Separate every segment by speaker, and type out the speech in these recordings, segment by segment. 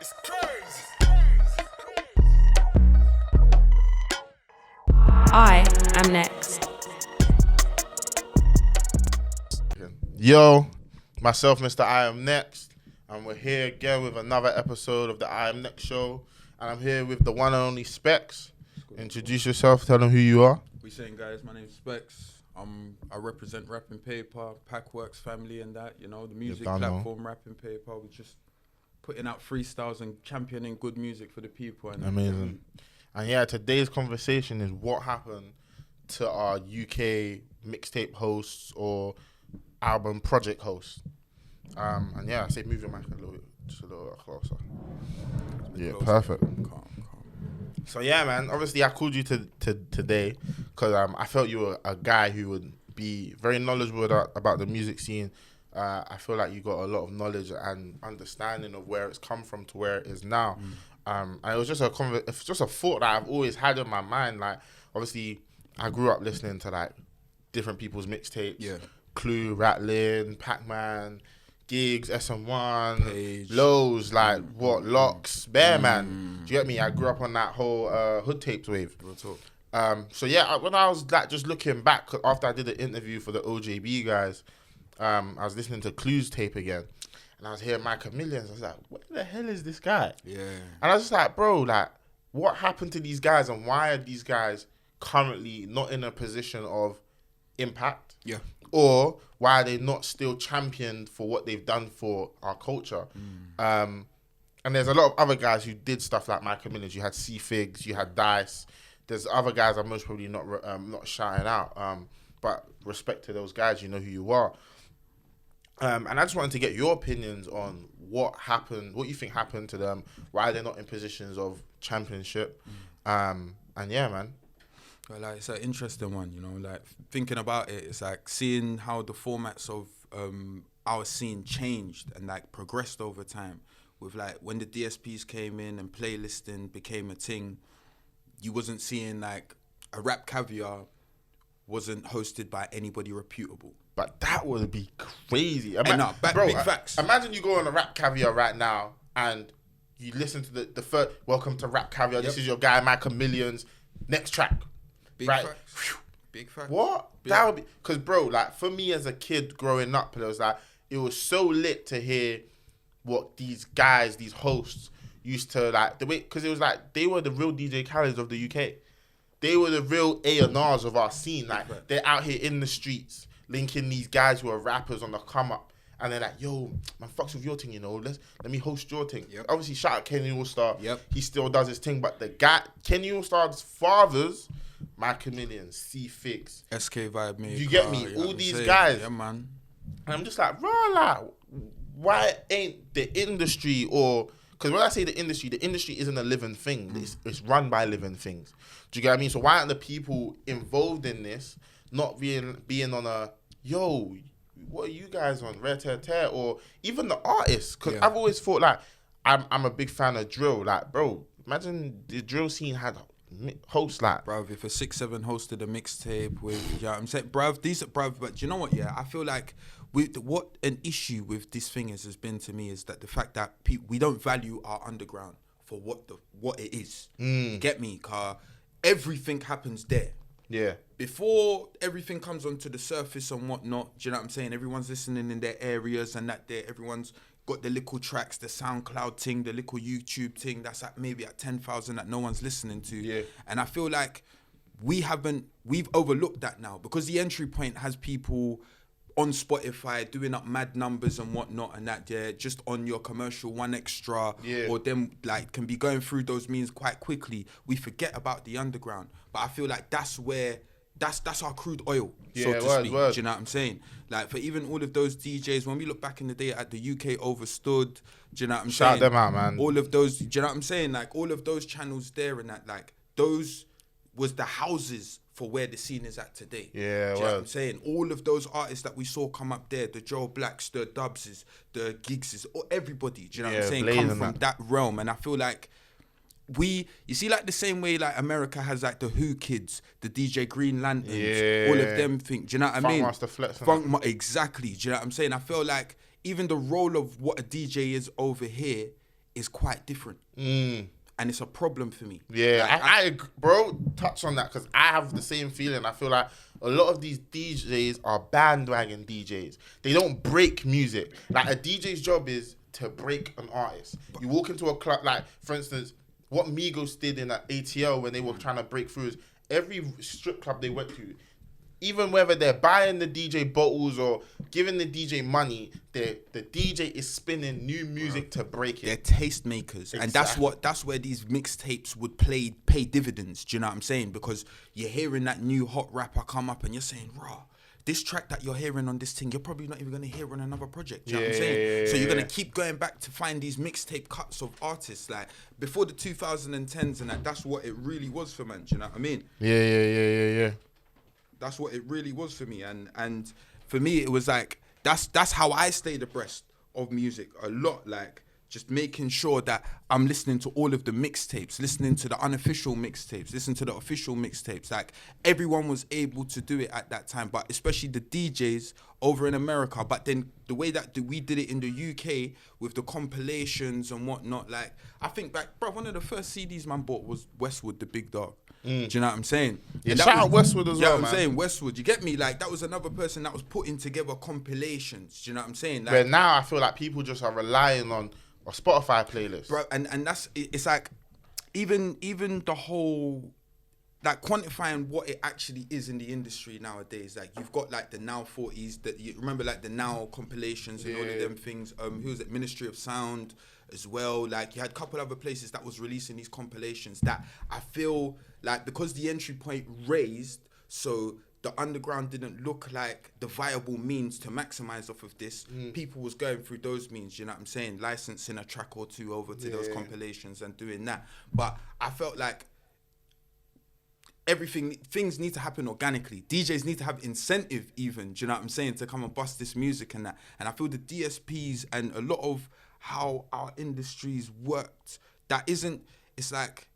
Speaker 1: It's crazy.
Speaker 2: I am next.
Speaker 3: Yo, myself, Mr. I Am Next, and we're here again with another episode of the I Am Next show, and I'm here with the one and only Specs. Introduce yourself, tell them who you are.
Speaker 4: We saying, guys, my name's Specs. I represent Rapping Paper, Packworks family and that, you know, the music platform, Rapping Paper. We're just putting out freestyles and championing good music for the people. And
Speaker 3: amazing. And yeah, today's conversation is what happened to our UK mixtape hosts or album project hosts. And yeah, I say move your mic just a little closer. Yeah,
Speaker 4: closer.
Speaker 3: Perfect.
Speaker 4: Calm.
Speaker 3: So yeah, man. Obviously, I called you to today because I felt you were a guy who would be very knowledgeable about the music scene. I feel like you got a lot of knowledge and understanding of where it's come from to where it is now. And it was just a thought that I've always had in my mind. Like, obviously, I grew up listening to like different people's mixtapes.
Speaker 4: Yeah.
Speaker 3: Clue, Ratlin, Pac-Man, Gigs, SM1,
Speaker 4: Page.
Speaker 3: Lows, like Locks, Bear Man. Do you get me? I grew up on that whole hood tapes wave.
Speaker 4: Real talk.
Speaker 3: So yeah, when I was like just looking back after I did the interview for the OJB guys, I was listening to Clue's tape again, and I was hearing Mykal Millions. I was like, what the hell is this guy?
Speaker 4: Yeah.
Speaker 3: And I was just like, bro, like, what happened to these guys, and why are these guys currently not in a position of impact?
Speaker 4: Yeah.
Speaker 3: Or why are they not still championed for what they've done for our culture? And there's a lot of other guys who did stuff like Mykal Millions. You had Ceefigs, you had Dice. There's other guys I'm most probably not shouting out. But respect to those guys, you know who you are. And I just wanted to get your opinions on what happened, what you think happened to them, why they're not in positions of championship. And yeah, man.
Speaker 4: Well, like, it's an interesting one, you know, like thinking about it, it's like seeing how the formats of our scene changed and like progressed over time with like when the DSPs came in and playlisting became a thing, you wasn't seeing like a Rap Caviar wasn't hosted by anybody reputable.
Speaker 3: But that would be crazy.
Speaker 4: Big facts.
Speaker 3: Imagine you go on a Rap Caviar right now and you listen to the first, welcome to Rap Caviar, This is your guy, Mykal Millions, next track.
Speaker 4: Big
Speaker 3: right?
Speaker 4: facts. Big facts.
Speaker 3: What? That would be, because bro, like for me as a kid growing up, it was so lit to hear what these guys, these hosts used to like, the way, because it was like, they were the real DJ Khaled's of the UK. They were the real A&Rs of our scene. Like, they're out here in the streets, linking these guys who are rappers on the come up. And they're like, yo, man, fucks with your thing, you know. Let me host your thing.
Speaker 4: Yep.
Speaker 3: Obviously, shout out Kenny All-Star.
Speaker 4: Yep.
Speaker 3: He still does his thing. But the guy, Kenny All-Star's fathers, Mykal Millions, Ceefigs.
Speaker 4: SK Vibe Maker.
Speaker 3: You get me? All these guys.
Speaker 4: Yeah, man.
Speaker 3: And I'm just like, bro, like, why ain't the industry or... Because when I say the industry isn't a living thing. It's run by living things. Do you get what I mean? So why aren't the people involved in this not being on a, yo, what are you guys on? Rare Tear Tear? Or even the artists. Because I've always thought, like, I'm a big fan of drill. Like, bro, imagine the drill scene had hosts like...
Speaker 4: Bruv, if a 6-7 hosted a mixtape with... Yeah, I'm saying, bruv, but you know what, yeah? I feel like what an issue with this thing has been to me is that the fact that we don't value our underground for what it is. Get me? Car, everything happens there.
Speaker 3: Yeah.
Speaker 4: Before everything comes onto the surface and whatnot, do you know what I'm saying? Everyone's listening in their areas and that there. Everyone's got the little tracks, the SoundCloud thing, the little YouTube thing that's at maybe at 10,000 that no one's listening to.
Speaker 3: Yeah.
Speaker 4: And I feel like we've overlooked that now because the entry point has people on Spotify doing up mad numbers and whatnot and that they're just on your commercial one extra or them like can be going through those means quite quickly. We forget about the underground. But I feel like that's where that's our crude oil, so to speak. Do you know what I'm saying? Like for even all of those DJs, when we look back in the day at the UK Overstood, do you know what I'm saying?
Speaker 3: Shout them out, man.
Speaker 4: All of those, do you know what I'm saying? Like all of those channels there and that, like those was the houses for where the scene is at today.
Speaker 3: Yeah,
Speaker 4: do you know what I'm saying? All of those artists that we saw come up there, the Joe Blacks, the Dubses, the Gigses, or everybody, do you know what I'm saying? Come from that realm. And I feel like you see like the same way like America has like the Who Kids, the DJ Green Lanterns, all of them think, do you know what I mean?
Speaker 3: Funkmaster Flex.
Speaker 4: Exactly, do you know what I'm saying? I feel like even the role of what a DJ is over here is quite different. And it's a problem for me.
Speaker 3: Yeah,
Speaker 4: Like,
Speaker 3: I agree, bro, touch on that because I have the same feeling. I feel like a lot of these DJs are bandwagon DJs. They don't break music. Like a DJ's job is to break an artist. You walk into a club, like for instance, what Migos did in that ATL when they were trying to break through is every strip club they went to, even whether they're buying the DJ bottles or giving the DJ money, the DJ is spinning new music to break it.
Speaker 4: They're tastemakers, and that's where these mixtapes would pay dividends. Do you know what I'm saying? Because you're hearing that new hot rapper come up, and you're saying, "Raw, this track that you're hearing on this thing, you're probably not even gonna hear on another project." Do you know what I'm saying? So you're gonna keep going back to find these mixtape cuts of artists. Like before the 2010s, and that's what it really was for man. Do you know what I mean?
Speaker 3: Yeah.
Speaker 4: That's what it really was for me, and for me it was like that's how I stayed abreast of music a lot, like just making sure that I'm listening to all of the mixtapes, listening to the unofficial mixtapes, listening to the official mixtapes. Like everyone was able to do it at that time, but especially the DJs over in America. But then the way that we did it in the UK with the compilations and whatnot, like I think back, bro, one of the first CDs man bought was Westwood, the Big Dog. Do you know what I'm saying?
Speaker 3: Yeah, shout out Westwood as well,
Speaker 4: I'm
Speaker 3: man.
Speaker 4: saying Westwood, you get me? Like that was another person that was putting together compilations. Do you know what I'm saying? Like,
Speaker 3: But now I feel like people just are relying on a Spotify playlist.
Speaker 4: bro, and that's it's like even the whole like quantifying what it actually is in the industry nowadays. Like you've got like the Now 40s that you remember, like the Now compilations and all of them things. Who was it? Ministry of Sound as well. Like you had a couple other places that was releasing these compilations that I feel like because the entry point raised, so the underground didn't look like the viable means to maximize off of this. People was going through those means, you know what I'm saying? Licensing a track or two over to those compilations and doing that. But I felt like things need to happen organically. DJs need to have incentive even, do you know what I'm saying, to come and bust this music and that. And I feel the DSPs and a lot of how our industries worked, it's like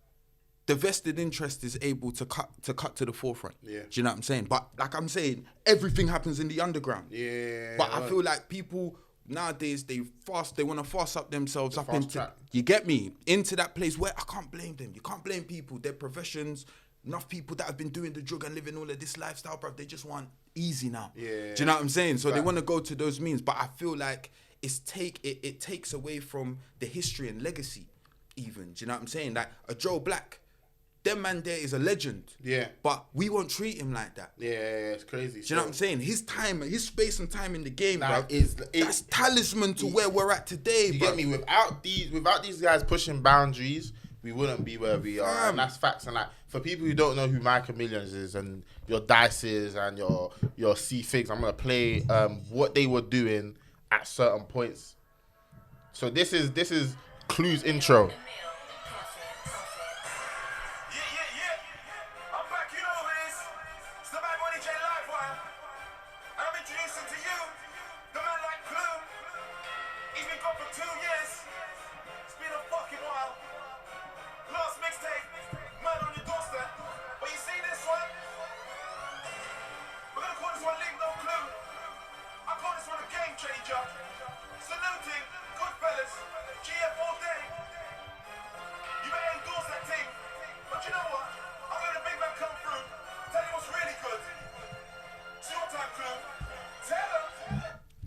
Speaker 4: the vested interest is able to cut to the forefront. Yeah. Do you know what I'm saying? But like I'm saying, everything happens in the underground. Yeah. But I feel like people nowadays they want to fast up themselves up into track. You get me? Into that place where I can't blame them. You can't blame people. Their professions, enough people that have been doing the drug and living all of this lifestyle, bruv, they just want easy now. Yeah. Do you know what I'm saying? So they want to go to those means. But I feel like it takes away from the history and legacy even. Do you know what I'm saying? Like a Joe Black, them man there is a legend. Yeah. But we won't treat him like that. Yeah, it's crazy. Do you know what I'm saying? His time, his space and time in the game, bro, that's talisman to where we're at today,
Speaker 3: you
Speaker 4: bro.
Speaker 3: Get me? Without these guys pushing boundaries, we wouldn't be where we are. And that's facts. And like for people who don't know who Mykal Millions is and your Dices and your Ceefigs, I'm gonna play what they were doing at certain points. So this is Clue's intro.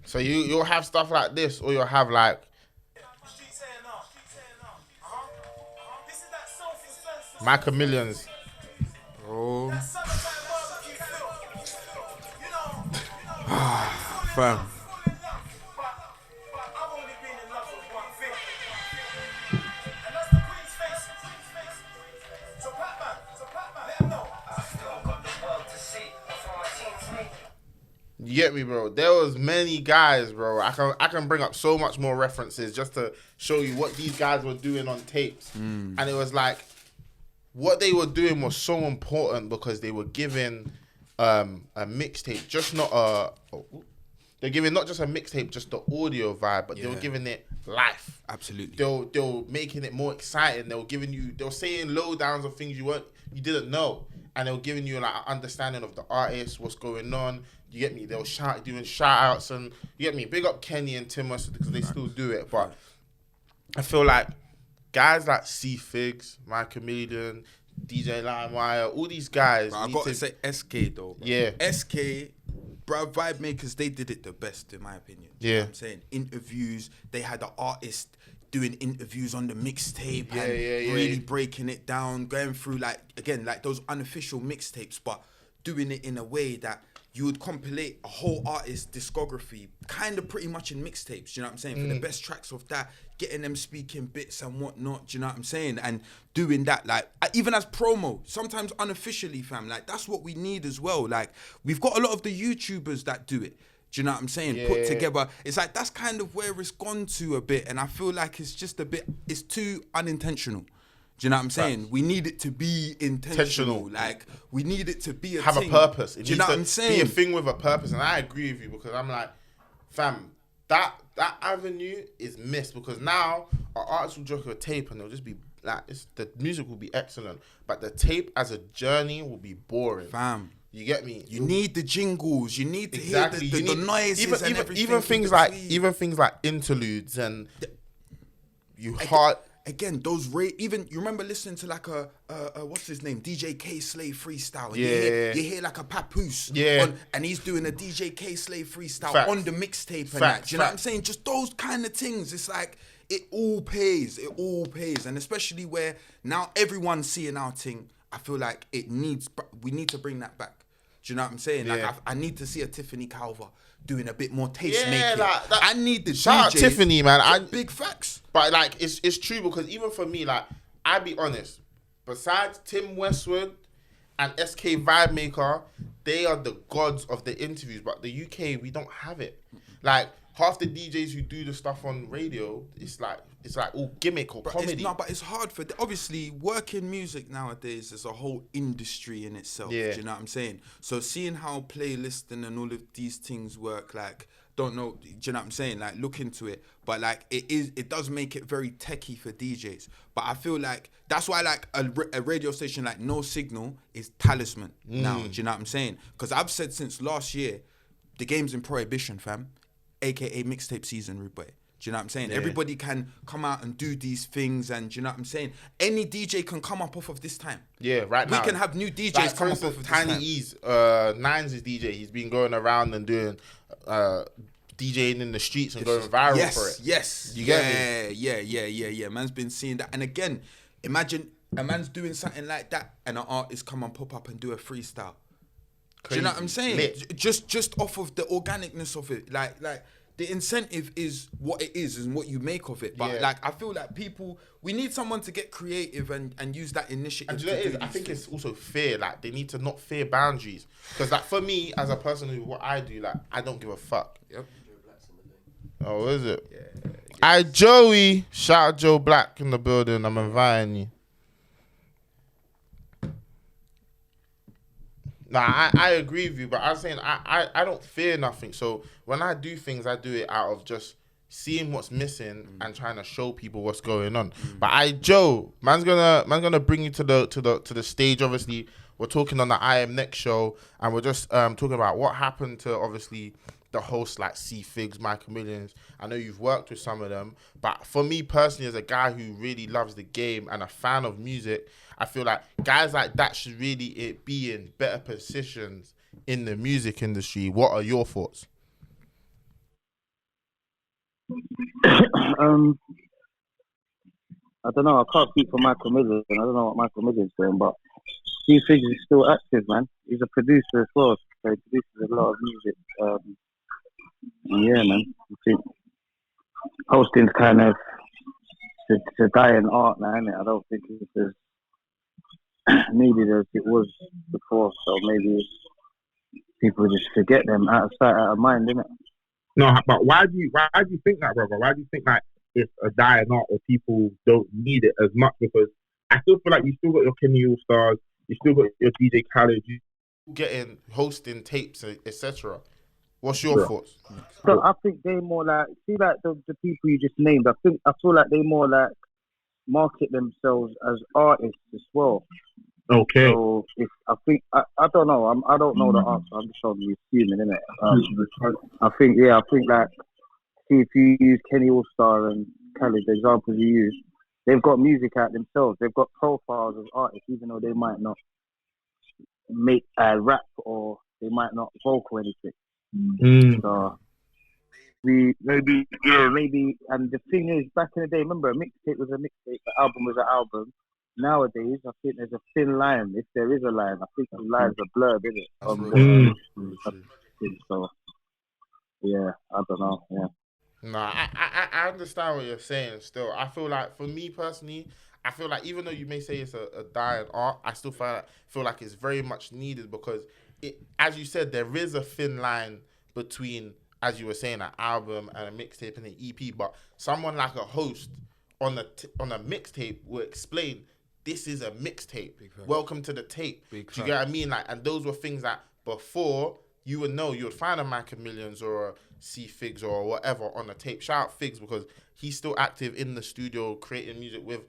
Speaker 3: So you'll have stuff like this, or you'll have like Mykal Millions. Oh.
Speaker 4: Fam.
Speaker 3: You get me, bro? There was many guys, bro. I can bring up so much more references just to show you what these guys were doing on tapes. And it was like, what they were doing was so important because they were giving a mixtape, just not they're giving not just a mixtape, just the audio vibe, but they were giving it life.
Speaker 4: Absolutely.
Speaker 3: They were making it more exciting. They were saying lowdowns of things you didn't know. And they were giving you like an understanding of the artist, what's going on. You get me? They were doing shout outs and you get me? Big up Kenny and Timus because they still do it. But I feel like guys like Ceefigs, Mykal, DJ LimeWire, all these guys.
Speaker 4: Bro, I got to say SK though. Bro.
Speaker 3: Yeah.
Speaker 4: SK, bro, Vibe Makers, they did it the best in my opinion.
Speaker 3: Yeah.
Speaker 4: You know what I'm saying? Interviews, they had the artist doing interviews on the mixtape and really breaking it down, going through like, again, like those unofficial mixtapes, but doing it in a way that you would compilate a whole artist's discography, kind of pretty much in mixtapes, you know what I'm saying? For the best tracks of that, getting them speaking bits and whatnot, do you know what I'm saying? And doing that, like, even as promo, sometimes unofficially, fam, like, that's what we need as well. Like, we've got a lot of the YouTubers that do it, do you know what I'm saying? Put together. It's like, that's kind of where it's gone to a bit, and I feel like it's just a bit, it's too unintentional. Do you know what I'm saying? Right. We need it to be intentional. Like, we need it to be
Speaker 3: have a purpose.
Speaker 4: Do you know what I'm saying?
Speaker 3: Be a thing with a purpose. And I agree with you because I'm like, fam, that avenue is missed because now our artists will drop a tape and they'll just be like, the music will be excellent, but the tape as a journey will be boring.
Speaker 4: Fam.
Speaker 3: You get me?
Speaker 4: You need the jingles. You need to hear the noises and everything.
Speaker 3: Even things like interludes and
Speaker 4: Again, those even you remember listening to like a what's his name, DJ K Slave freestyle. And you hear like a papoose. And he's doing a DJ K Slave freestyle on the mixtape and that. Do you know what I'm saying? Just those kind of things. It's like it all pays. It all pays, and especially where now everyone's seeing our thing. I feel like we need to bring that back. Do you know what I'm saying? Like I need to see a Tiffany Calver doing a bit more taste making. I need the
Speaker 3: shout out Tiffany, man.
Speaker 4: Big facts.
Speaker 3: But like it's true because even for me, like I be honest, besides Tim Westwood and SK Vibe Maker, they are the gods of the interviews. But the UK, we don't have it. Like half the DJs who do the stuff on radio, it's like all gimmick or comedy.
Speaker 4: But it's hard for obviously working music nowadays is a whole industry in itself. Yeah. Do you know what I'm saying? So seeing how playlisting and all of these things work, like don't know, do you know what I'm saying? Like look into it. But like it does make it very techie for DJs. But I feel like that's why like a radio station like No Signal is talisman now. Do you know what I'm saying? Because I've said since last year, the game's in prohibition, fam. AKA mixtape season, rude boy. Do you know what I'm saying? Yeah. Everybody can come out and do these things, and do you know what I'm saying? Any DJ can come up off of this time.
Speaker 3: Yeah, right now.
Speaker 4: We can have new DJs come up off of this time.
Speaker 3: Tiny Ease, Nines is DJ. He's been going around and doing DJing in the streets and going viral for it.
Speaker 4: Yes,
Speaker 3: you get me?
Speaker 4: Yeah. Man's been seeing that. And again, imagine a man's doing something like that and an artist come and pop up and do a freestyle. Crazy. Do you know what I'm saying? Just off of the organicness of it. Like the incentive is what it is and what you make of it. But like I feel like we need someone to get creative and use that initiative.
Speaker 3: And do you know what it is? I think it's also fear. Like they need to not fear boundaries. Because like for me as a person who what I do, like I don't give a fuck.
Speaker 4: Yep.
Speaker 3: Oh, is it? Yeah. Joey, shout out Joe Black in the building. I'm inviting you. Nah, I agree with you, but I'm saying I don't fear nothing. So when I do things, I do it out of just seeing what's missing and trying to show people what's going on. But Joe, man's gonna bring you to the stage. Obviously, we're talking on the I Am Next show, and we're just talking about what happened to obviously the hosts like Ceefigs, Mykal. I know you've worked with some of them, but for me personally, as a guy who really loves the game and a fan of music, I feel like guys like that should really be in better positions in the music industry. What are your thoughts?
Speaker 1: I don't know. I can't speak for Mykal. I don't know what Mykal is doing, but Ceefigs is still active, man. He's a producer as well. So he produces a lot of music. Yeah, man. I think hosting's kind of it's a dying art now, isn't it? I don't think it's as needed as it was before. So maybe people just forget them out of sight, out of mind, innit?
Speaker 5: No, but why do you think that, brother? Why do you think like it's a dying art or people don't need it as much? Because I still feel like you still got your Kenny All Stars, you still got your DJ Khaled, you
Speaker 3: getting hosting tapes, etc. What's your thoughts?
Speaker 1: So I think they more like like the people you just named. I feel like they more like market themselves as artists as well.
Speaker 5: Okay.
Speaker 1: So I don't know. I don't know the answer. I'm just only assuming, innit? I think like see if you use Kenny All Star and Khaled, the examples you use, they've got music out themselves. They've got profiles as artists, even though they might not make rap or they might not vocal anything. So we maybe. And the thing is, back in the day, remember, a mixtape was a mixtape, the album was an album. Nowadays, I think there's a thin line, if there is a line. I think the lines are blurred, isn't it?
Speaker 4: That's real true.
Speaker 1: So yeah, I don't know. Yeah.
Speaker 3: No, I understand what you're saying still. I feel like, for me personally, I feel like even though you may say it's a dying art, I still feel like it's very much needed because, as you said, there is a thin line between, as you were saying, an album and a mixtape and an EP. But someone like a host on a mixtape will explain, this is a mixtape. Welcome to the tape. Do you get what I mean? Like, and those were things that before you would know, you would find a Mykal Millions or a Ceefigs or whatever on a tape. Shout out Figs because he's still active in the studio creating music with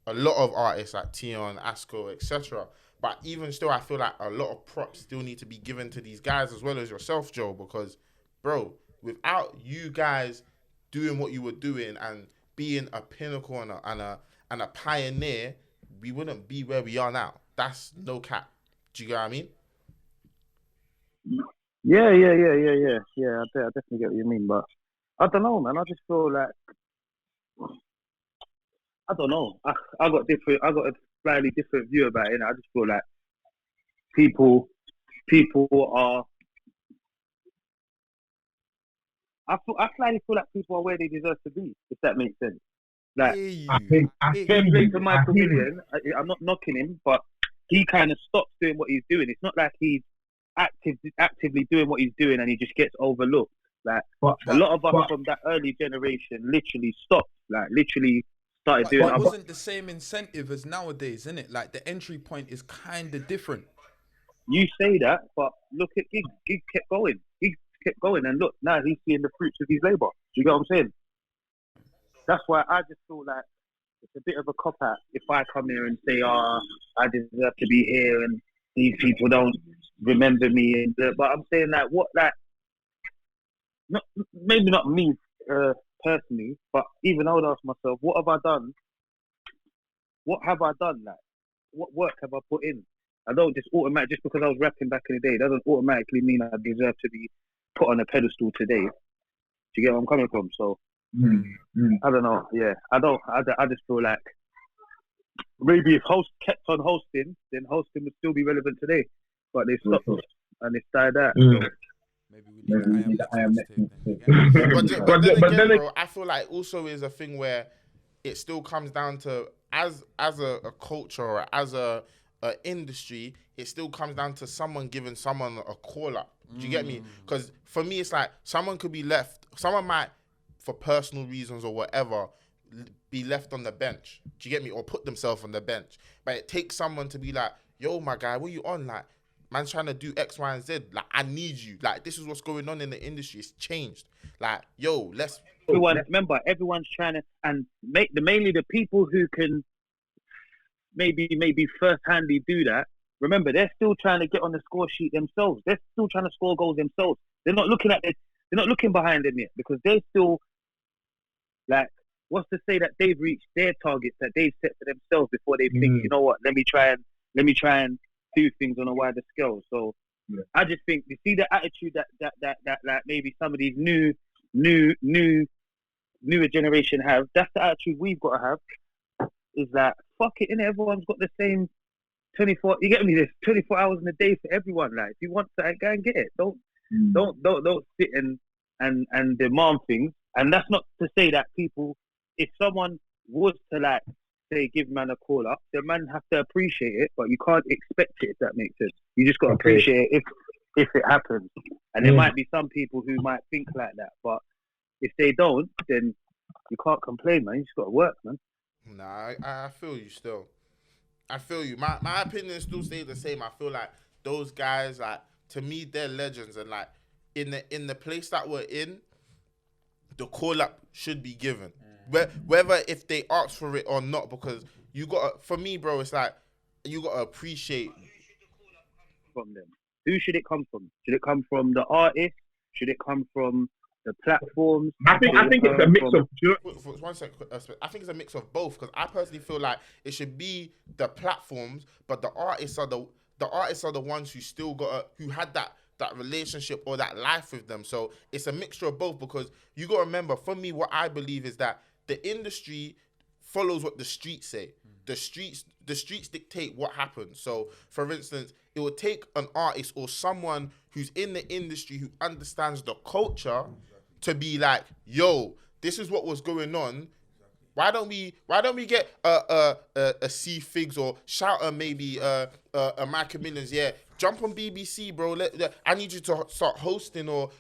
Speaker 3: a lot of artists like Tion, Asco, etc. But even still, I feel like a lot of props still need to be given to these guys as well as yourself, Joe, because, bro, without you guys doing what you were doing and being a pinnacle and a pioneer, we wouldn't be where we are now. That's no cap. Do you get what I mean?
Speaker 1: Yeah. I definitely get what you mean, but I don't know, man. I just feel like I don't know. I got a slightly different view about it. I just feel like people are. I slightly feel like people are where they deserve to be. If that makes sense. Like
Speaker 5: I think
Speaker 1: to Mykal Million, I'm not knocking him, but he kind of stops doing what he's doing. It's not like he's actively doing what he's doing and he just gets overlooked. Like a lot of us from that early generation literally stopped. Like literally started doing.
Speaker 4: It wasn't the same incentive as nowadays, isn't it? Like the entry point is kind of different.
Speaker 1: You say that, but look at Giggs. Giggs kept going. Giggs kept going, and look, now he's seeing the fruits of his labour. Do you get what I'm saying? That's why I just feel like it's a bit of a cop-out if I come here and say, I deserve to be here and these people don't remember me. But I'm saying that, maybe not me personally, but even I would ask myself, what have I done? What have I done? Like, what work have I put in? I don't just because I was rapping back in the day, doesn't automatically mean I deserve to be put on a pedestal today. Do you get where I'm coming from? So, I don't know. Yeah, I just feel like maybe if host kept on hosting, then hosting would still be relevant today. But they stopped and it's died out. So.
Speaker 4: Maybe we need the I am next.
Speaker 3: But then again, bro, I feel like also is a thing where it still comes down to as a culture or as a industry, it still comes down to someone giving someone a call up. Do you get me? Because for me, it's like someone might, for personal reasons or whatever, be left on the bench. Do you get me? Or put themselves on the bench. But it takes someone to be like, yo, my guy, what you on? Like, man's trying to do X, Y, and Z. Like, I need you. Like, this is what's going on in the industry. It's changed. Like, yo, let's...
Speaker 1: Everyone's trying to... And mainly the people who can maybe first-handly do that, remember, they're still trying to get on the score sheet themselves. They're still trying to score goals themselves. They're not looking at it. They're not looking behind them yet because they're still... Like, what's to say that they've reached their targets that they've set for themselves before they think, you know what, let me try and do things on a wider scale. So I just think, you see the attitude that like maybe some of these newer generation have, that's the attitude we've got to have, is that fuck it, innit? Everyone's got the same 24, you get me, there's 24 hours in a day for everyone. Like, if you want to, go and get it. Don't sit and demand things. And that's not to say that people, if someone was to like say give man a call up, the man have to appreciate it, but you can't expect it, if that makes sense. You just got to appreciate it if it happens. And there might be some people who might think like that, but if they don't, then you can't complain, man. You just got to work, man.
Speaker 3: Nah, I feel you still. I feel you. My opinion still stays the same. I feel like those guys, like, to me, they're legends, and like in the place that we're in, the call up should be given. Whether if they ask for it or not, because you got for me, bro, it's like you gotta appreciate
Speaker 1: from them. Who should it come from? Should it come from the artist? Should it come from the platforms.
Speaker 5: I think it's a mix of.
Speaker 3: For 1 sec, I think it's a mix of both because I personally feel like it should be the platforms, but the artists are the ones who still who had that relationship or that life with them. So it's a mixture of both because you got to remember, for me, what I believe is that the industry follows what the streets say. The streets dictate what happens. So, for instance, it would take an artist or someone who's in the industry who understands the culture to be like, yo, this is what was going on. Why don't we get a Ceefigs or shout out maybe a Mykal Millions? Yeah, jump on BBC, bro. I need you to start hosting, or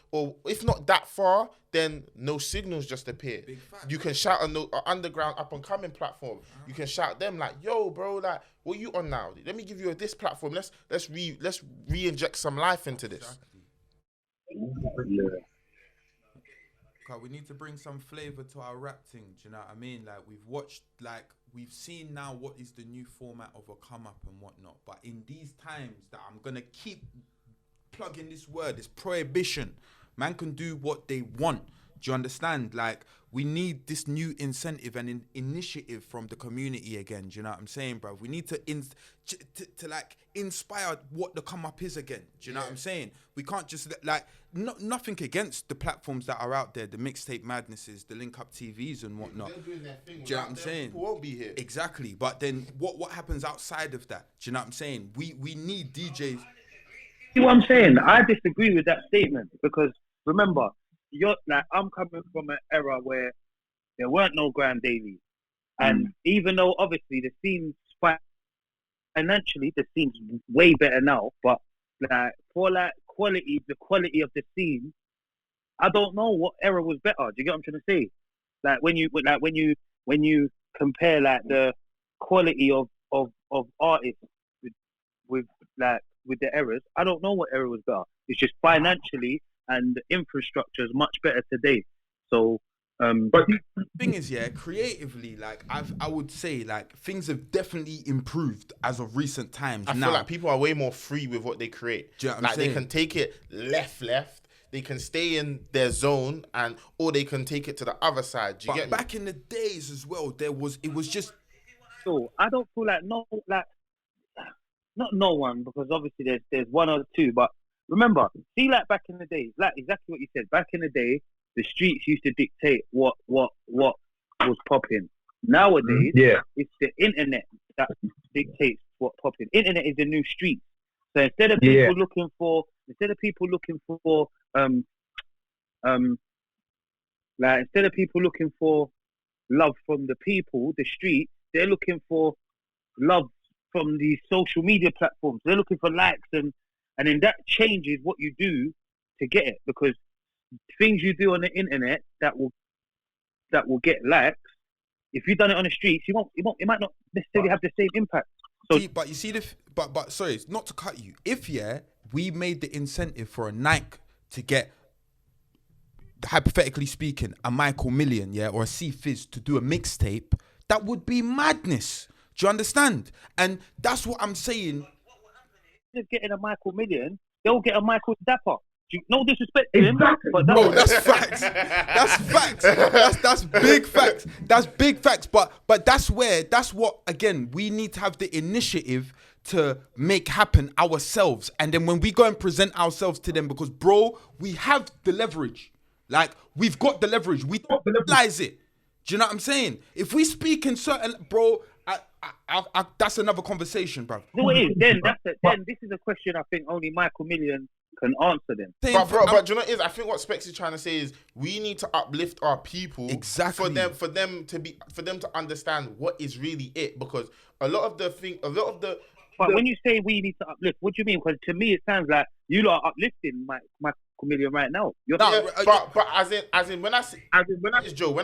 Speaker 3: if not that far, then No Signals just appear. You can shout on the underground up and coming platform. You can shout them like, yo, bro, like, what you on now? Let me give you this platform. Let's re-inject some life into this.
Speaker 1: Yeah.
Speaker 4: We need to bring some flavor to our rap thing. Do you know what I mean? Like we've seen now what is the new format of a come up and whatnot. But in these times that I'm gonna keep plugging this word, this prohibition. Man can do what they want. Do you understand? Like, we need this new incentive and initiative from the community again. Do you know what I'm saying, bro? We need to like inspire what the come up is again. Do you know what I'm saying? We can't just nothing against the platforms that are out there, the mixtape madnesses, the link up TVs and whatnot.
Speaker 3: They're doing their thing.
Speaker 4: Do you know what I'm saying?
Speaker 3: People won't be here.
Speaker 4: Exactly. But then what happens outside of that? Do you know what I'm saying? We need DJs.
Speaker 1: See what I'm saying? I disagree with that statement because remember, I'm coming from an era where there weren't no grand dailies, and even though obviously the scene's financially the scene's way better now, but for the quality of the scene, I don't know what era was better. Do you get what I'm trying to say? Like when you compare like the quality of artists with the eras, I don't know what era was better. It's just financially and the infrastructure is much better today. So,
Speaker 4: but the thing is, creatively, like I would say, like things have definitely improved as of recent times.
Speaker 3: I feel like people are way more free with what they create.
Speaker 4: Do you know what I'm saying?
Speaker 3: They can take it left. They can stay in their zone, or they can take it to the other side. Do you get me?
Speaker 4: Back in the days as well, it was just.
Speaker 1: So I don't feel like not no one, because obviously there's one or two, but remember, see, like back in the day, like exactly what you said. Back in the day, the streets used to dictate what was popping. Nowadays, it's the internet that dictates what popping. Internet is the new street. So instead of people looking for love from the people, the street, they're looking for love from the social media platforms. They're looking for likes, and then that changes what you do to get it, because things you do on the internet that will get likes, if you've done it on the streets, it might not necessarily have the same impact. So,
Speaker 4: but you see but sorry, not to cut you. If we made the incentive for a Nike to get, hypothetically speaking, a Mykal Million, or a Ceefigs to do a mixtape, that would be madness. Do you understand? And that's what I'm saying.
Speaker 1: Just getting a Mykal Million, they'll get a Mykal Dapper. No disrespect to him, but
Speaker 4: that's facts. That's facts. That's big facts. That's big facts. But that's what, again, we need to have the initiative to make happen ourselves. And then when we go and present ourselves to them, because bro, we have the leverage. Like, we've got the leverage. We don't realize it. Do you know what I'm saying? If we speak in certain, bro, I that's another conversation, bro.
Speaker 1: No, it is. Then this is a question I think only Mykal Million can answer them.
Speaker 3: But do you know what it is? I think what Specs is trying to say is we need to uplift our people
Speaker 4: exactly
Speaker 3: for them to understand what is really it, because a lot of the.
Speaker 1: But when you say we need to uplift, what do you mean? Because to me it sounds like you lot are uplifting Mykal Million right now.
Speaker 3: But as in when I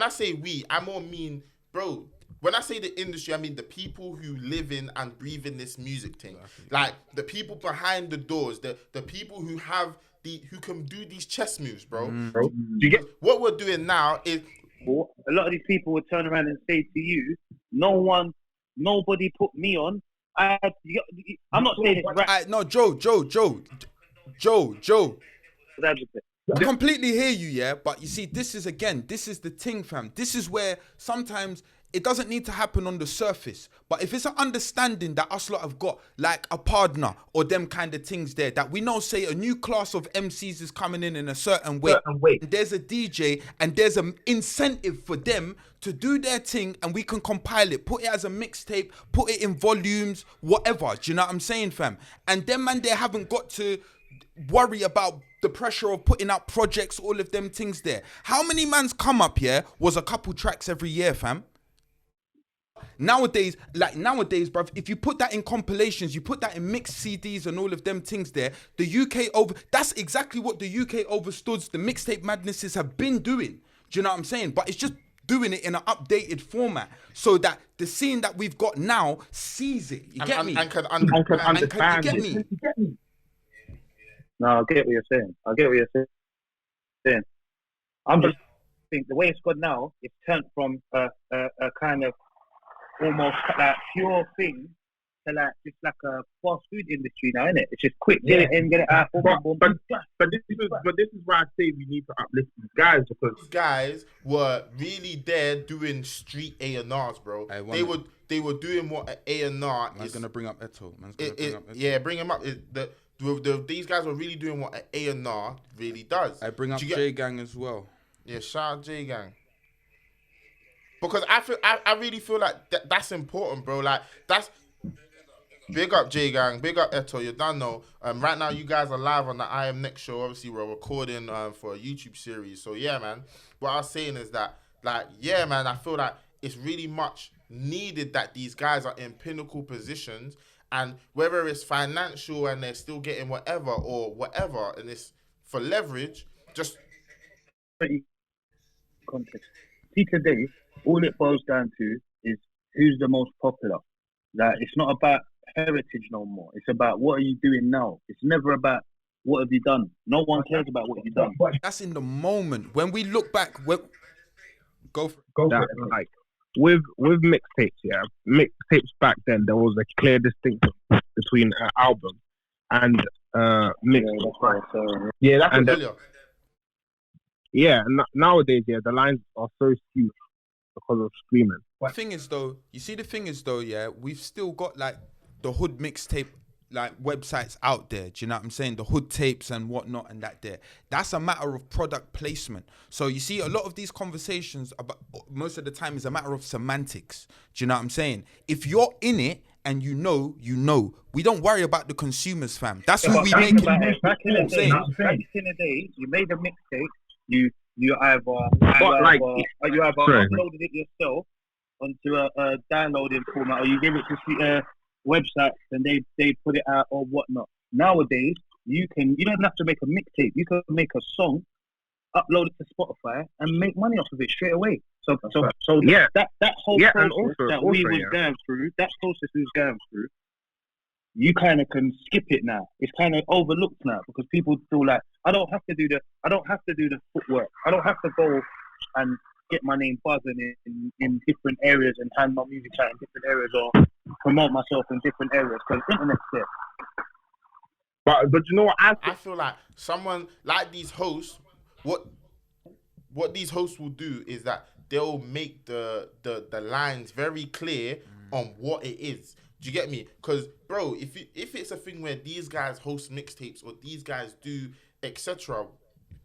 Speaker 3: say we, I more mean, bro. When I say the industry, I mean the people who live in and breathe in this music thing. Like the people behind the doors, the people who can do these chess moves, bro.
Speaker 5: Do you get
Speaker 3: what we're doing now is
Speaker 1: a lot of these people will turn around and say to you, nobody put me on. I'm not saying it's right.
Speaker 4: No, Joe. I completely hear you, yeah. But you see, this is the thing, fam. This is where sometimes it doesn't need to happen on the surface. But if it's an understanding that us lot have got, like a partner or them kind of things there, that we know, say, a new class of MCs is coming in a certain way. And there's a DJ and there's an incentive for them to do their thing, and we can compile it, put it as a mixtape, put it in volumes, whatever. Do you know what I'm saying, fam? And them, man, they haven't got to worry about the pressure of putting out projects, all of them things there. How many man's come up here was a couple tracks every year, fam? Nowadays, bruv, if you put that in compilations, you put that in mixed CDs and all of them things there, that's exactly what the UK overstood the mixtape madnesses have been doing. Do you know what I'm saying? But it's just doing it in an updated format so that the scene that we've got now sees it. You get me?
Speaker 3: And can
Speaker 5: understand
Speaker 4: you get me?
Speaker 1: No, I get what you're saying. I'm just think the way it's gone now, it's turned from a kind of almost like pure thing to like just like a fast food industry now, isn't it? It's just quick, get it in, get it out.
Speaker 5: But this is why I say we need to uplift these guys, because
Speaker 3: these guys were really there doing street A&Rs, bro. They were doing what A&R
Speaker 4: Man's
Speaker 3: is.
Speaker 4: gonna bring up Eto.
Speaker 3: Yeah, bring him up. These guys were really doing what an A&R really does.
Speaker 4: I bring up J Gang as well.
Speaker 3: Yeah, shout out J Gang. Because I really feel like that's important, bro. Like that's big up J Gang, big up Eto. You don't know. Right now you guys are live on the I Am Next show. Obviously we're recording for a YouTube series. So yeah, man. What I was saying is that, like, yeah, man. I feel like it's really much needed that these guys are in pinnacle positions, and whether it's financial and they're still getting whatever, and it's for leverage, just
Speaker 1: context. See, today, all it boils down to is who's the most popular. Like, it's not about heritage no more. It's about what are you doing now. It's never about what have you done. No one cares about what you've done.
Speaker 4: That's in the moment. When we look back, go for
Speaker 5: that,
Speaker 4: it.
Speaker 5: like with mixtapes, yeah, mixtapes back then there was a clear distinction between an album and mixtape.
Speaker 3: Yeah, that's familiar.
Speaker 5: Yeah, nowadays, yeah, the lines are so skewed because of streaming.
Speaker 4: The thing is though, yeah, we've still got like the hood mixtape like websites out there. Do you know what I'm saying? The hood tapes and whatnot and that there. That's a matter of product placement. So you see, a lot of these conversations about most of the time is a matter of semantics. Do you know what I'm saying? If you're in it and you know, we don't worry about the consumers, fam. That's who we make it.
Speaker 1: Back in the day, you made a mixtape. You either uploaded it yourself onto a downloading format, or you give it to websites and they put it out or whatnot. Nowadays, you don't have to make a mixtape. You can make a song, upload it to Spotify, and make money off of it straight away. So
Speaker 5: yeah,
Speaker 1: that whole process we was
Speaker 5: going
Speaker 1: through, you kind of can skip it now. It's kind of overlooked now because people feel like I don't have to do the footwork. I don't have to go and get my name buzzing in different areas and hand my music out in different areas or promote myself in different areas because the internet's there.
Speaker 5: But you know what?
Speaker 3: I feel like someone like these hosts, what these hosts will do is that they'll make the lines very clear on what it is. Do you get me? Because, bro, if it's a thing where these guys host mixtapes or these guys do etc.,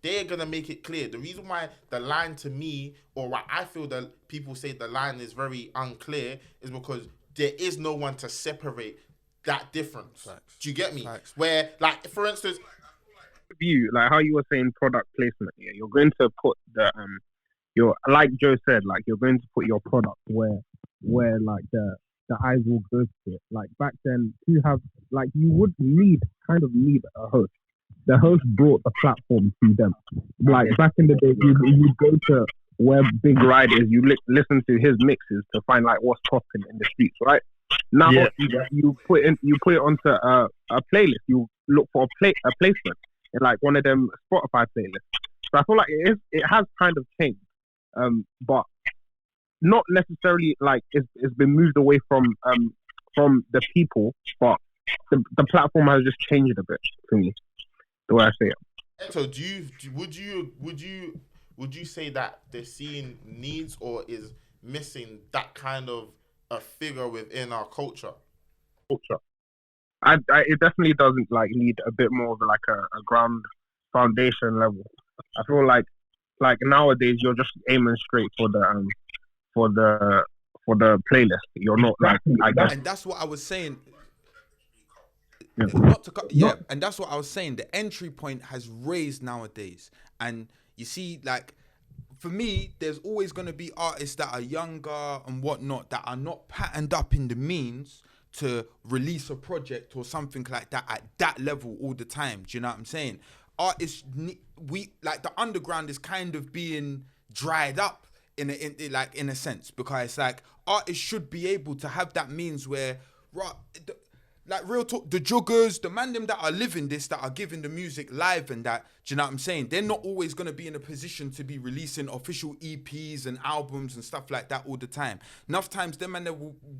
Speaker 3: they're going to make it clear. The reason why the line to me, or why I feel that people say the line is very unclear, is because there is no one to separate that difference. Facts. Do you get me? Facts. Where, like, for instance...
Speaker 5: like how you were saying product placement, yeah, you're going to put the... like Joe said, like, you're going to put your product where like, the eyes will go to it. Like, back then, to have... Like, you would need a host. The host brought the platform to them. Like, back in the day, you'd go to where Big Ride is, you listen to his mixes to find, like, what's popping in the streets, right? Now, you put it onto a playlist. You look for a placement in, like, one of them Spotify playlists. So I feel like it has kind of changed. But not necessarily, like, it's been moved away from the people, but the platform has just changed a bit to me. The way I say it.
Speaker 3: So would you say that the scene needs or is missing that kind of a figure within our culture?
Speaker 5: Culture. It definitely doesn't like need a bit more of like a ground foundation level. I feel like nowadays you're just aiming straight for the for the playlist. You're not like I guess.
Speaker 4: And that's what I was saying.
Speaker 5: Yeah.
Speaker 4: Not to cut, yeah, and that's what I was saying. The entry point has raised nowadays, and you see, like, for me, there's always going to be artists that are younger and whatnot that are not patterned up in the means to release a project or something like that at that level all the time. Do you know what I'm saying? Artists, we like the underground is kind of being dried up in a sense, because it's like artists should be able to have that means where, like real talk, the juggers, the man them that are living this, that are giving the music live and that, do you know what I'm saying? They're not always going to be in a position to be releasing official EPs and albums and stuff like that all the time. Enough times them man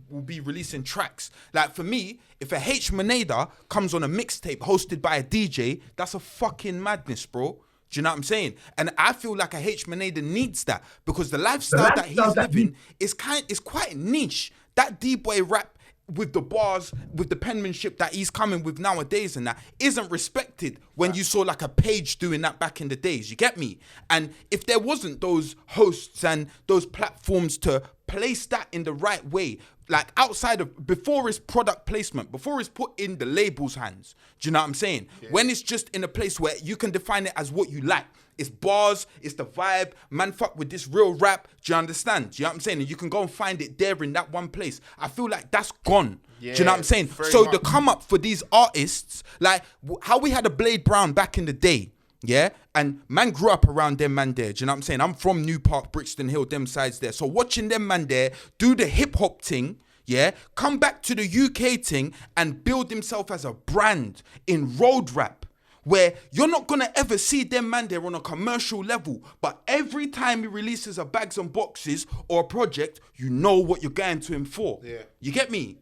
Speaker 4: will be releasing tracks. Like for me, if a H Manada comes on a mixtape hosted by a DJ, that's a fucking madness, bro. Do you know what I'm saying? And I feel like a H Manada needs that, because the lifestyle that he's living is quite niche. That D-boy rap with the bars, with the penmanship that he's coming with nowadays and that isn't respected when you saw like a Page doing that back in the days. You get me? And if there wasn't those hosts and those platforms to place that in the right way, like outside of, before it's product placement, before it's put in the label's hands, do you know what I'm saying? Yeah. When it's just in a place where you can define it as what you like. It's bars, it's the vibe, man fuck with this real rap, do you understand? Do you know what I'm saying? And you can go and find it there in that one place. I feel like that's gone. Yeah, do you know what I'm saying? So the come up for these artists, like how we had a Blade Brown back in the day, yeah? And man grew up around them man there, do you know what I'm saying? I'm from New Park, Brixton Hill, them sides there. So watching them man there do the hip hop thing, yeah, come back to the UK thing and build himself as a brand in road rap, where you're not going to ever see them man there on a commercial level, but every time he releases a Bags and Boxes or a project, you know what you're going to him for. Yeah. You get me?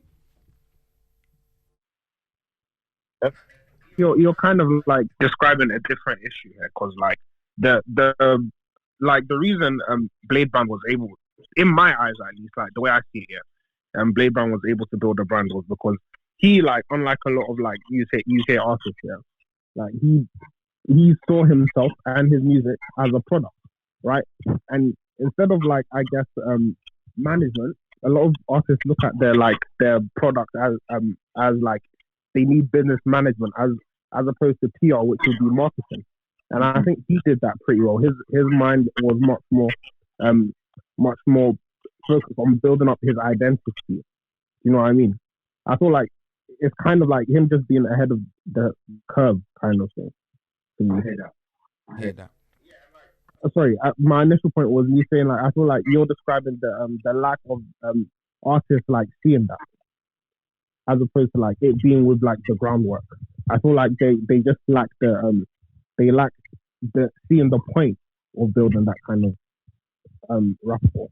Speaker 5: You're kind of like describing a different issue here, because like the reason Blade Brand was able, in my eyes at least, like the way I see it, yeah, Blade Brand was able to build a brand was because he, like, unlike a lot of like UK artists, yeah, like he saw himself and his music as a product, right? And instead of like, I guess, management, a lot of artists look at their product as like they need business management as opposed to PR, which would be marketing. And I think he did that pretty well. His mind was much more focused on building up his identity. You know what I mean? I feel like it's kind of like him just being ahead of the curve, kind of thing.
Speaker 4: I hear that.
Speaker 5: Sorry, my initial point was me saying, like, I feel like you're describing the lack of artists like seeing that, as opposed to like it being with like the groundwork. I feel like they just lack the seeing the point of building that kind of rapport.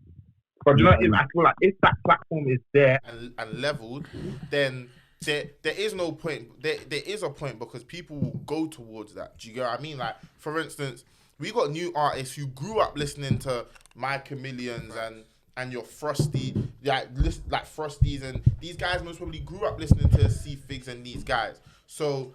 Speaker 5: But you know, I feel like if that platform is there
Speaker 3: and leveled, then there is no point. There is a point, because people will go towards that. Do you get what I mean? Like, for instance, we got new artists who grew up listening to Mykal and your Frosty, like Frosties, and these guys most probably grew up listening to Ceefigs and these guys. So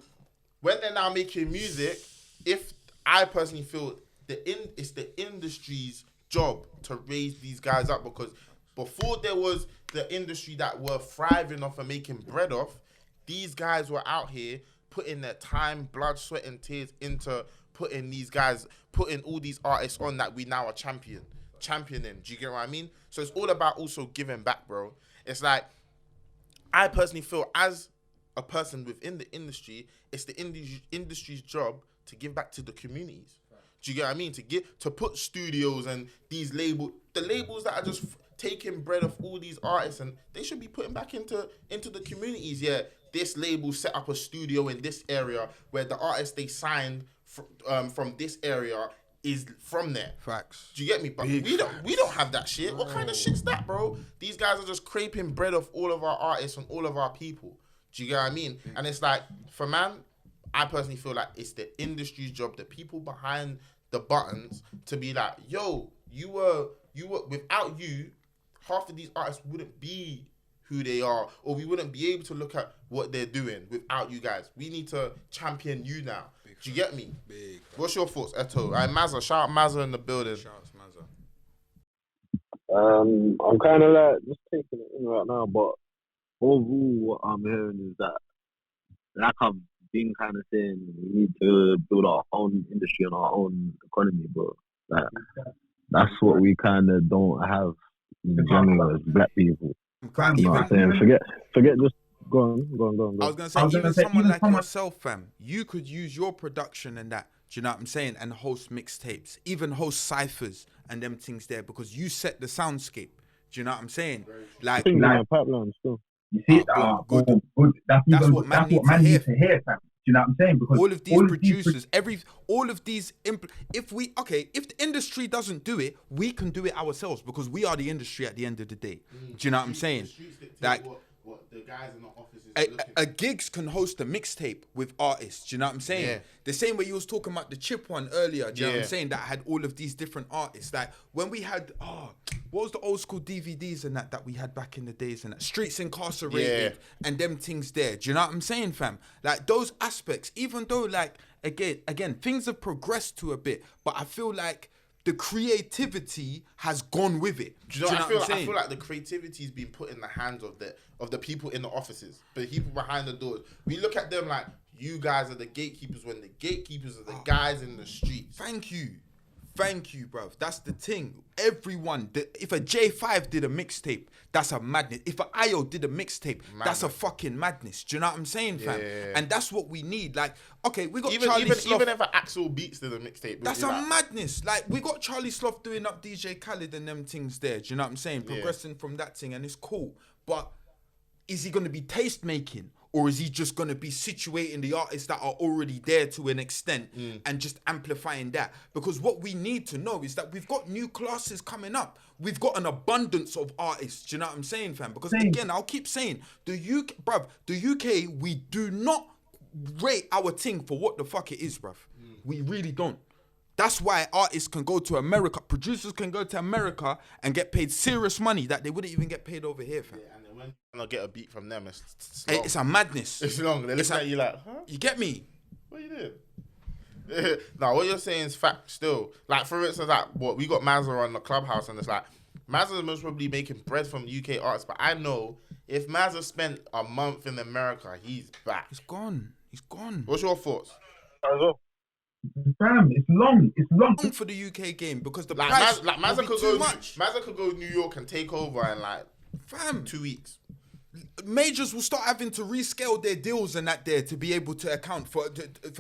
Speaker 3: when they're now making music, if I personally feel it's the industry's job to raise these guys up, because before there was the industry that were thriving off and making bread off, these guys were out here putting their time, blood, sweat and tears into putting all these artists on that we now are championing. Do you get what I mean? So it's all about also giving back, bro. It's like, I personally feel as a person within the industry, it's the industry's job to give back to the communities. Do you get what I mean? To put studios and the labels that are just taking bread off all these artists, and they should be putting back into the communities. Yeah, this label set up a studio in this area where the artists they signed from this area is from there.
Speaker 4: Facts.
Speaker 3: Do you get me? But we don't have that shit. What kind of shit's that, bro? These guys are just scraping bread off all of our artists and all of our people. Do you get what I mean? And it's like, for man, I personally feel like it's the industry's job, the people behind the buttons, to be like, yo, you were without you, half of these artists wouldn't be who they are, or we wouldn't be able to look at what they're doing without you guys. We need to champion you now. Do you get me?
Speaker 4: Big.
Speaker 3: What's your thoughts, Eto? Mazza, shout out Mazza in the building.
Speaker 4: Shouts, Mazza.
Speaker 6: I'm kind of like just taking it in right now, but overall, what I'm hearing is that, like I've been kind of saying, we need to build our own industry and our own economy, but like that's what we kind of don't have in general as black people. You know what I'm saying? Forget. Just go on.
Speaker 4: I was gonna say, even someone like yourself, fam, you could use your production and that. Do you know what I'm saying? And host mixtapes, even host ciphers and them things there, because you set the soundscape. Do you know what I'm saying?
Speaker 6: I think my pipeline still.
Speaker 5: You see,
Speaker 4: good. That's what man needs to hear, fam.
Speaker 5: You know what I'm saying? Because
Speaker 4: all of these producers, all of these, if the industry doesn't do it, we can do it ourselves, because we are the industry at the end of the day. Do you know what I'm saying? Like,
Speaker 3: what the guys in the office is
Speaker 4: a gigs can host a mixtape with artists. Do you know what I'm saying?
Speaker 3: Yeah.
Speaker 4: The same way you was talking about the Chip one earlier. Do you know what I'm saying? That had all of these different artists. Like when we had, what was the old school DVDs and that we had back in the days, and that Streets Incarcerated and them things there. Do you know what I'm saying, fam? Like those aspects, even though like again things have progressed to a bit, but I feel like the creativity has gone with it.
Speaker 3: Do you know what I feel like the creativity is being put in the hands of the people in the offices, the people behind the doors. We look at them like, you guys are the gatekeepers, when the gatekeepers are the guys in the streets.
Speaker 4: Thank you, bruv. That's the thing. Everyone, if a J5 did a mixtape, that's a madness. If a IO did a mixtape, that's a fucking madness. Do you know what I'm saying, fam?
Speaker 3: Yeah.
Speaker 4: And that's what we need. Like, okay, we got
Speaker 3: Even
Speaker 4: Charlie Sloth.
Speaker 3: even if an Axel Beats did a mixtape,
Speaker 4: That's a madness. Like, we got Charlie Sloth doing up DJ Khaled and them things there. Do you know what I'm saying? Progressing from that thing, and it's cool. But is he going to be taste making? Or is he just going to be situating the artists that are already there to an extent and just amplifying that? Because what we need to know is that we've got new classes coming up. We've got an abundance of artists. Do you know what I'm saying, fam? Because again, I'll keep saying, the UK, we do not rate our thing for what the fuck it is, bruv. We really don't. That's why artists can go to America, producers can go to America and get paid serious money that they wouldn't even get paid over here, fam.
Speaker 3: Yeah, and then when I get a beat from them, it's long.
Speaker 4: It's a madness.
Speaker 3: It's long. They look at you like, huh?
Speaker 4: You get me?
Speaker 3: What are you doing? No, what you're saying is fact still. Like, for instance, like, we got Mazza on the Clubhouse, and it's like, Mazza's most probably making bread from UK artists, but I know if Mazza spent a month in America, he's back.
Speaker 4: He's gone.
Speaker 3: What's your thoughts?
Speaker 5: Fam, it's long
Speaker 4: For the UK game, because the
Speaker 3: Like,
Speaker 4: price
Speaker 3: Mazza
Speaker 4: will be
Speaker 3: could
Speaker 4: too
Speaker 3: go.
Speaker 4: much.
Speaker 3: Mazza could go New York and take over in like
Speaker 4: Fam,
Speaker 3: 2 weeks.
Speaker 4: majors will start having to rescale their deals and that there to be able to account for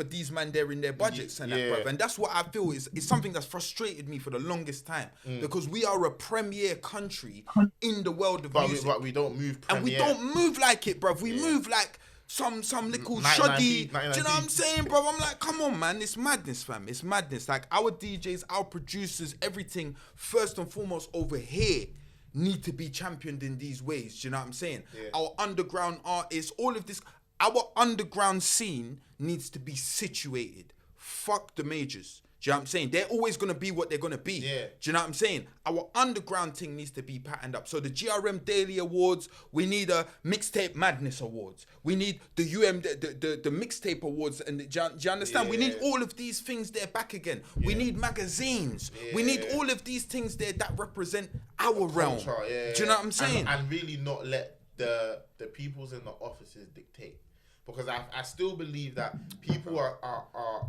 Speaker 4: these man there in their budgets and that, bruv. And that's what I feel is something that's frustrated me for the longest time, because we are a premier country in the world of music,
Speaker 3: But we don't move premier.
Speaker 4: and we don't move like it, bruv. We move like some little shoddy. Do you know what I'm saying, bro? I'm like, come on, man. It's madness, fam. It's madness. Like, our DJs, our producers, everything, first and foremost over here, need to be championed in these ways. Do you know what I'm saying? Yeah. Our underground artists, all of this, our underground scene needs to be situated. Fuck the majors. Do you know what I'm saying? They're always going to be what they're going to be.
Speaker 3: Yeah.
Speaker 4: Do you know what I'm saying? Our underground thing needs to be patterned up. So the GRM Daily Awards, we need a Mixtape Madness Awards. We need the the Mixtape Awards. And do you understand?
Speaker 3: Yeah.
Speaker 4: We need all of these things there back again. Yeah. We need magazines. Yeah. We need all of these things there that represent our realm.
Speaker 3: Yeah.
Speaker 4: Do you know what I'm saying?
Speaker 3: And really not let the peoples in the offices dictate. Because I still believe that people are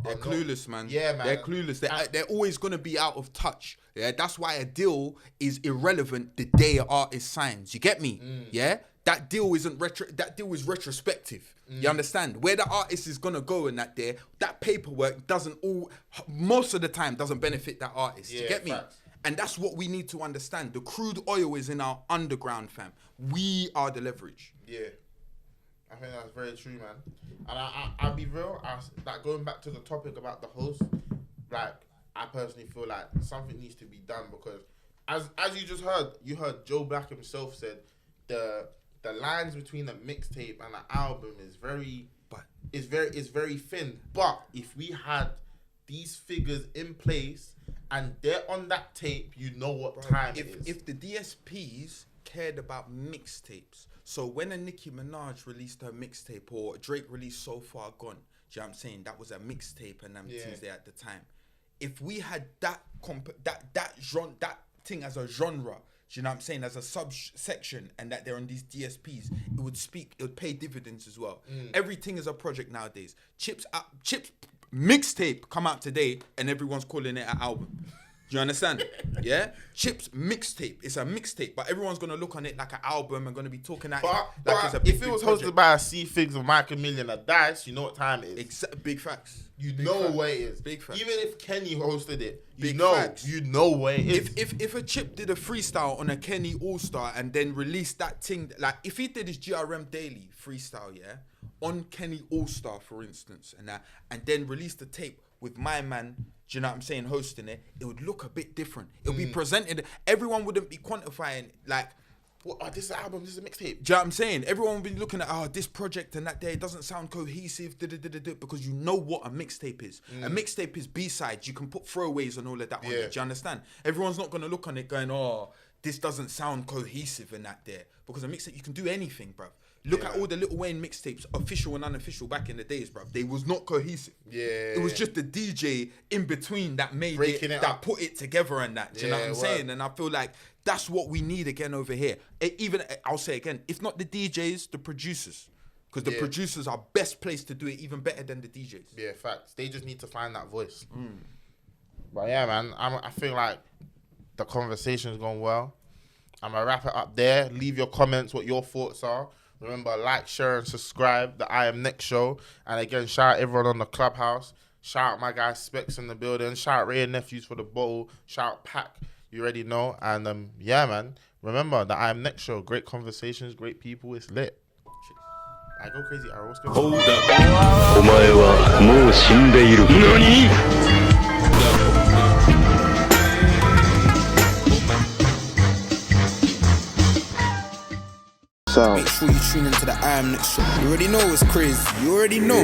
Speaker 4: they're clueless, man.
Speaker 3: Yeah, man.
Speaker 4: They're clueless. They're always going to be out of touch. Yeah, that's why a deal is irrelevant the day an artist signs. You get me? Yeah, that deal isn't That deal is retrospective. You understand? Where the artist is gonna go in that day, that paperwork most of the time doesn't benefit that artist.
Speaker 3: Yeah,
Speaker 4: you get me?
Speaker 3: facts.
Speaker 4: And that's what we need to understand. The crude oil is in our underground, fam. We are the leverage.
Speaker 3: Yeah. I think that's very true, man. And I'll be real, like, going back to the topic about the host, like, I personally feel like something needs to be done, because as you just heard, Joe Black himself said the lines between the mixtape and the album is very
Speaker 4: But
Speaker 3: it's very thin. But if we had these figures in place and they're on that tape, you know what time it is.
Speaker 4: If the DSPs cared about mixtapes, so when a Nicki Minaj released her mixtape or Drake released So Far Gone, do you know what I'm saying? That was a mixtape and them things there at the time. If we had that genre, that thing as a genre, do you know what I'm saying, as a subsection, and that they're on these DSPs, it would pay dividends as well. Everything is a project nowadays. Chips mixtape come out today and everyone's calling it an album. Do you understand? Yeah? Chips mixtape. It's a mixtape, but everyone's going to look on it like an album and going to be talking at it like it's a big,
Speaker 3: if it was
Speaker 4: project.
Speaker 3: hosted by a Ceefigs or Mykal Million or Dice, you know what time it is.
Speaker 4: Big facts.
Speaker 3: You know where it is.
Speaker 4: Big facts.
Speaker 3: Even if Kenny hosted it,
Speaker 4: Big facts.
Speaker 3: You know where it is.
Speaker 4: If a Chip did a freestyle on a Kenny All-Star and then released that thing, like if he did his GRM Daily freestyle, on Kenny All-Star, for instance, and then released the tape with my man, do you know what I'm saying, hosting it, it would look a bit different. It would be presented, everyone wouldn't be quantifying, like,
Speaker 3: this is an album, this is a mixtape.
Speaker 4: Do you know what I'm saying? Everyone will be looking at, this project and that day, it doesn't sound cohesive, because you know what a mixtape is. A mixtape is B-sides. You can put throwaways and all of that on it. Do you understand? Everyone's not going to look on it going, this doesn't sound cohesive and that there. Because a mixtape, you can do anything, bruv. Look at all the Lil Wayne mixtapes, official and unofficial, back in the days, bruv. They was not cohesive. It was just the DJ in between that made
Speaker 3: Breaking it
Speaker 4: that
Speaker 3: up.
Speaker 4: put it together and that. Do you know what I'm saying? And I feel like that's what we need again over here. I'll say again, if not the DJs, the producers. Because the producers are best placed to do it even better than the DJs.
Speaker 3: Yeah, facts. They just need to find that voice. But yeah, man, I feel like the conversation's gone well. I'm going to wrap it up there. Leave your comments, what your thoughts are. Remember, like, share, and subscribe. The I Am Next show. And again, shout out everyone on the Clubhouse. Shout out my guy Specs in the building. Shout out Ray and Nephews for the bottle. Shout out Pack. You already know. And yeah, man. Remember, the I Am Next show. Great conversations, great people. It's lit. I go crazy. Arrow. What's going on?
Speaker 7: Hold up. お前はもう死んでいる。何?
Speaker 8: Make sure you tune into the I Am Next show. You already know it's crazy. You already know.